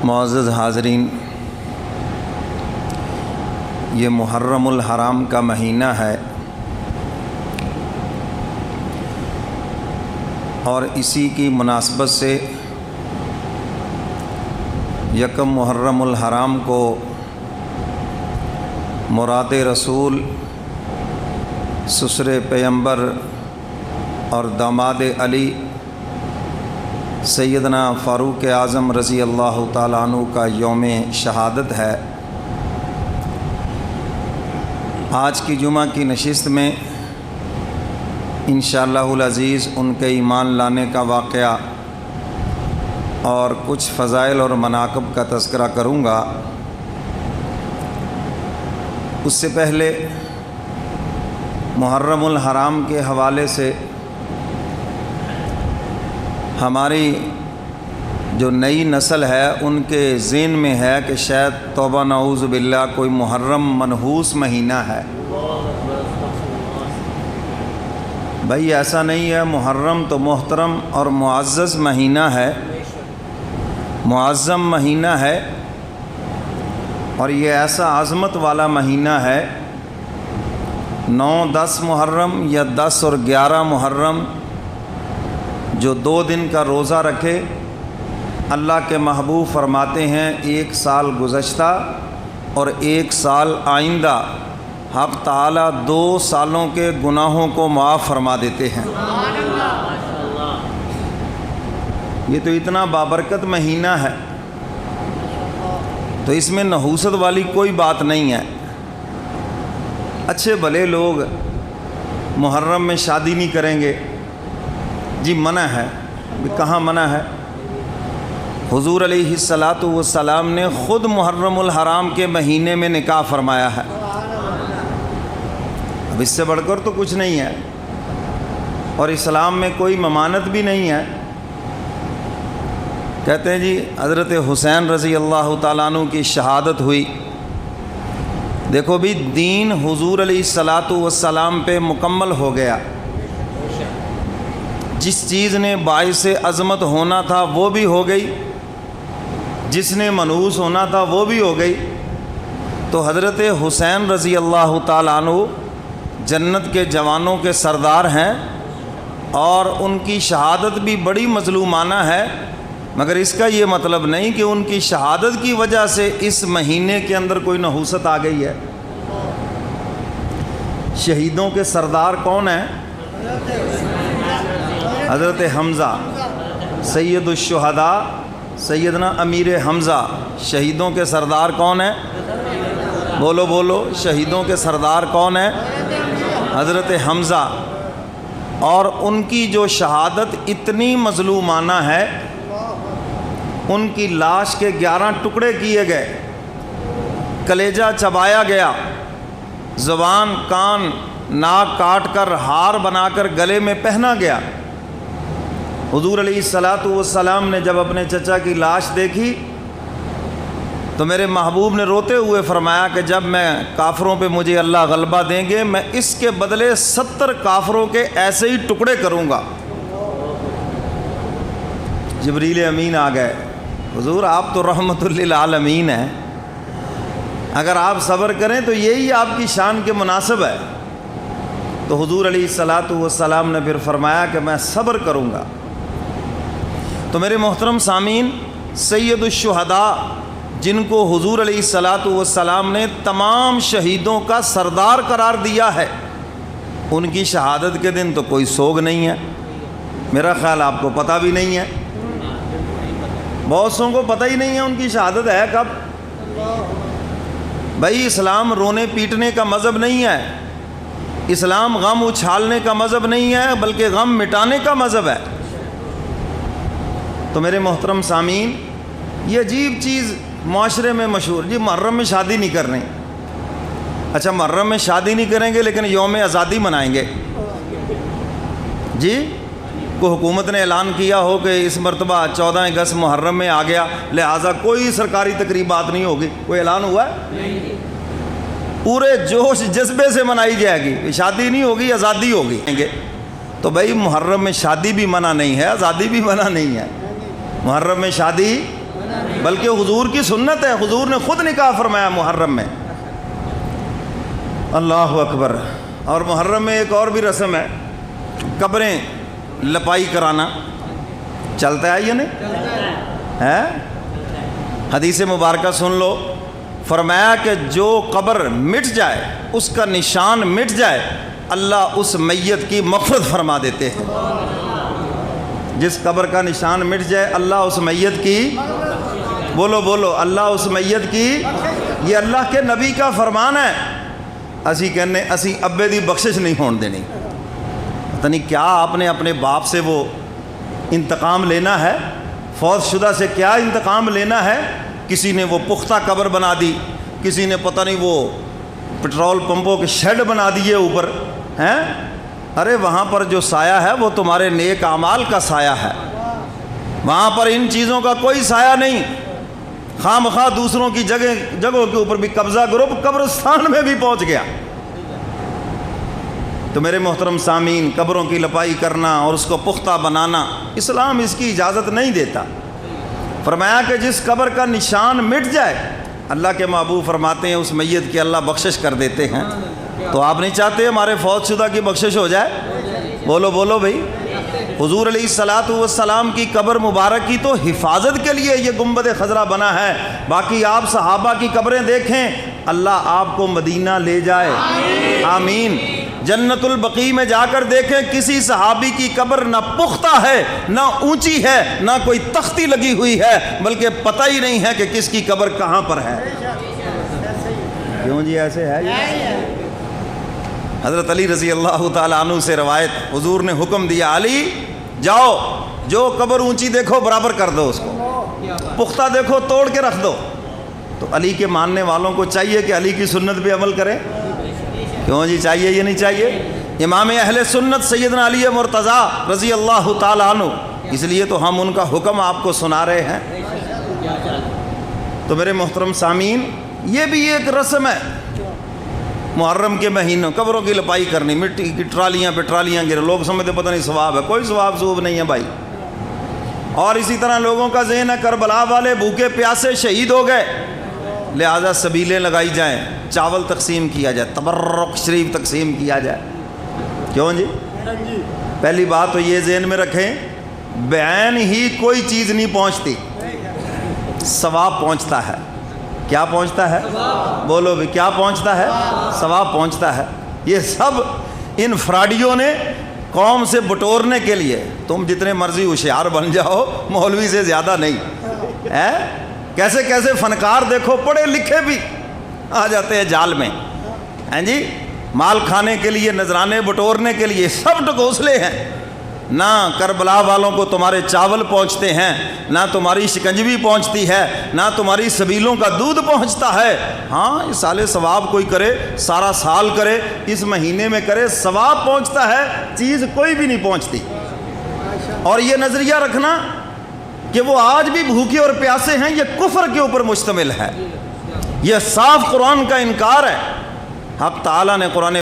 معزز حاضرین، یہ محرم الحرام کا مہینہ ہے اور اسی کی مناسبت سے یکم محرم الحرام کو مراد رسول، سسر پیغمبر اور داماد علی سیدنا فاروق اعظم رضی اللہ تعالیٰ عنہ کا یوم شہادت ہے۔ آج کی جمعہ کی نشست میں انشاءاللہ العزیز ان کے ایمان لانے کا واقعہ اور کچھ فضائل اور مناقب کا تذکرہ کروں گا۔ اس سے پہلے محرم الحرام کے حوالے سے ہماری جو نئی نسل ہے ان کے ذہن میں ہے کہ شاید توبہ نعوذ باللہ کوئی محرم منحوس مہینہ ہے۔ بھائی ایسا نہیں ہے، محرم تو محترم اور معزز مہینہ ہے، معظم مہینہ ہے، اور یہ ایسا عظمت والا مہینہ ہے۔ 9 10 محرم یا 10 اور 11 محرم جو 2 دن کا روزہ رکھے، اللہ کے محبوب فرماتے ہیں 1 سال گزشتہ اور 1 سال آئندہ حق تعالیٰ 2 سالوں کے گناہوں کو معاف فرما دیتے ہیں۔ یہ تو اتنا بابرکت مہینہ ہے، تو اس میں نحوست والی کوئی بات نہیں ہے۔ اچھے بھلے لوگ محرم میں شادی نہیں کریں گے، جی منع ہے۔ کہاں منع ہے؟ حضور علیہ السلام نے خود محرم الحرام کے مہینے میں نکاح فرمایا ہے۔ اب اس سے بڑھ کر تو کچھ نہیں ہے، اور اسلام میں کوئی ممانعت بھی نہیں ہے۔ کہتے ہیں جی حضرت حسین رضی اللہ تعالیٰ عنہ کی شہادت ہوئی۔ دیکھو بھی دین حضور علیہ السلام پہ مکمل ہو گیا۔ جس چیز نے باعث عظمت ہونا تھا وہ بھی ہو گئی، جس نے منحوس ہونا تھا وہ بھی ہو گئی۔ تو حضرت حسین رضی اللہ تعالیٰ عنہ جنت کے جوانوں کے سردار ہیں، اور ان کی شہادت بھی بڑی مظلومانہ ہے، مگر اس کا یہ مطلب نہیں کہ ان کی شہادت کی وجہ سے اس مہینے کے اندر کوئی نحوست آ گئی ہے۔ شہیدوں کے سردار کون ہیں؟ حضرت حمزہ سید الشہداء، سیدنا امیر حمزہ۔ شہیدوں کے سردار کون ہیں؟ بولو بولو، شہیدوں کے سردار کون ہیں؟ حضرت حمزہ۔ اور ان کی جو شہادت اتنی مظلومانہ ہے، ان کی لاش کے 11 ٹکڑے کیے گئے، کلیجہ چبایا گیا، زبان کان ناک کاٹ کر ہار بنا کر گلے میں پہنا گیا۔ حضور علیہ السلام نے جب اپنے چچا کی لاش دیکھی تو میرے محبوب نے روتے ہوئے فرمایا کہ جب میں کافروں پہ مجھے اللہ غلبہ دیں گے، میں اس کے بدلے 70 کافروں کے ایسے ہی ٹکڑے کروں گا۔ جبریل امین آ گئے، حضور آپ تو رحمت للعالمین ہیں، اگر آپ صبر کریں تو یہی آپ کی شان کے مناسب ہے۔ تو حضور علیہ السلام نے پھر فرمایا کہ میں صبر کروں گا۔ تو میرے محترم سامعین، سید الشہداء جن کو حضور علیہ السلام نے تمام شہیدوں کا سردار قرار دیا ہے، ان کی شہادت کے دن تو کوئی سوگ نہیں ہے۔ میرا خیال آپ کو پتہ بھی نہیں ہے، بہت سوں کو پتہ ہی نہیں ہے ان کی شہادت ہے کب۔ بھائی اسلام رونے پیٹنے کا مذہب نہیں ہے، اسلام غم اچھالنے کا مذہب نہیں ہے، بلکہ غم مٹانے کا مذہب ہے۔ تو میرے محترم سامعین، یہ عجیب چیز معاشرے میں مشہور، جی محرم میں شادی نہیں کرنی۔ اچھا محرم میں شادی نہیں کریں گے لیکن یوم آزادی منائیں گے؟ جی کو حکومت نے اعلان کیا ہو کہ اس مرتبہ 14 اگست محرم میں آ گیا، لہٰذا کوئی سرکاری تقریبات نہیں ہوگی، کوئی اعلان ہوا ہے؟ پورے جوش جذبے سے منائی جائے گی، شادی نہیں ہوگی، آزادی ہوگی۔ تو بھائی محرم میں شادی بھی منع نہیں ہے، آزادی بھی منع نہیں ہے۔ محرم میں شادی بلکہ حضور کی سنت ہے، حضور نے خود نکاح فرمایا محرم میں۔ اللہ اکبر۔ اور محرم میں ایک اور بھی رسم ہے، قبریں لپائی کرانا، چلتا ہے یا نہیں ہے؟ حدیث مبارکہ سن لو، فرمایا کہ جو قبر مٹ جائے، اس کا نشان مٹ جائے، اللہ اس میت کی مغفرت فرما دیتے ہیں۔ جس قبر کا نشان مٹ جائے، اللہ اس میت کی، بولو بولو، اللہ اس میت کی، یہ اللہ کے نبی کا فرمان ہے۔ اسی کہنے اسی ابے دی بخشش نہیں ہون دینی۔ پتہ نہیں کیا آپ نے اپنے باپ سے وہ انتقام لینا ہے، فوت شدہ سے کیا انتقام لینا ہے؟ کسی نے وہ پختہ قبر بنا دی، کسی نے پتہ نہیں وہ پٹرول پمپوں کے شیڈ بنا دیے اوپر ہیں۔ ارے وہاں پر جو سایہ ہے وہ تمہارے نیک اعمال کا سایہ ہے، وہاں پر ان چیزوں کا کوئی سایہ نہیں۔ خواہ مخواہ دوسروں کی جگہوں کے اوپر بھی قبضہ گروپ قبرستان میں بھی پہنچ گیا۔ تو میرے محترم سامعین، قبروں کی لپائی کرنا اور اس کو پختہ بنانا، اسلام اس کی اجازت نہیں دیتا۔ فرمایا کہ جس قبر کا نشان مٹ جائے، اللہ کے محبوب فرماتے ہیں اس میت کی اللہ بخشش کر دیتے ہیں۔ تو آپ نہیں چاہتے ہمارے فوت شدہ کی بخشش ہو جائے؟ بولو بولو بھائی۔ حضور علیہ الصلاۃ والسلام کی قبر مبارک کی تو حفاظت کے لیے یہ گنبد خضرا بنا ہے، باقی آپ صحابہ کی قبریں دیکھیں، اللہ آپ کو مدینہ لے جائے، آمین۔ جنت البقیع میں جا کر دیکھیں، کسی صحابی کی قبر نہ پختہ ہے، نہ اونچی ہے، نہ کوئی تختی لگی ہوئی ہے، بلکہ پتہ ہی نہیں ہے کہ کس کی قبر کہاں پر ہے۔ کیوں جی ایسے ہے؟ حضرت علی رضی اللہ تعالیٰ عنہ سے روایت، حضور نے حکم دیا، علی جاؤ، جو قبر اونچی دیکھو برابر کر دو، اس کو پختہ دیکھو توڑ کے رکھ دو۔ تو علی کے ماننے والوں کو چاہیے کہ علی کی سنت پہ عمل کریں۔ کیوں جی چاہیے یہ نہیں چاہیے؟ امام اہل سنت سیدنا علی مرتضیٰ رضی اللہ تعالیٰ عنہ، اس لیے تو ہم ان کا حکم آپ کو سنا رہے ہیں۔ تو میرے محترم سامعین، یہ بھی ایک رسم ہے، محرم کے مہینوں قبروں کی لپائی کرنی، مٹی کی ٹرالیاں پہ ٹرالیاں گرے، لوگ سمجھتے پتہ نہیں ثواب ہے، کوئی ثواب ثوب نہیں ہے بھائی۔ اور اسی طرح لوگوں کا ذہن ہے کربلا والے بھوکے پیاسے شہید ہو گئے، لہذا سبیلیں لگائی جائیں، چاول تقسیم کیا جائے، تبرک شریف تقسیم کیا جائے۔ کیوں جی؟ پہلی بات تو یہ ذہن میں رکھیں، بعین ہی کوئی چیز نہیں پہنچتی، ثواب پہنچتا ہے۔ کیا پہنچتا ہے؟ بولو بھی، کیا پہنچتا ہے؟ ثواب پہنچتا ہے۔ یہ سب ان فراڈیوں نے قوم سے بٹورنے کے لیے، تم جتنے مرضی ہوشیار بن جاؤ، مولوی سے زیادہ نہیں ہے۔ کیسے کیسے فنکار دیکھو، پڑھے لکھے بھی آ جاتے ہیں جال میں، ہیں جی، مال کھانے کے لیے، نذرانے بٹورنے کے لیے، سب ٹکوسلے ہیں۔ نہ کربلا والوں کو تمہارے چاول پہنچتے ہیں، نہ تمہاری شکنجوی پہنچتی ہے، نہ تمہاری سبیلوں کا دودھ پہنچتا ہے۔ ہاں اس سال ثواب کوئی کرے، سارا سال کرے، اس مہینے میں کرے، ثواب پہنچتا ہے، چیز کوئی بھی نہیں پہنچتی۔ اور یہ نظریہ رکھنا کہ وہ آج بھی بھوکے اور پیاسے ہیں، یہ کفر کے اوپر مشتمل ہے، یہ صاف قرآن کا انکار ہے۔ حق تعالیٰ نے قرآن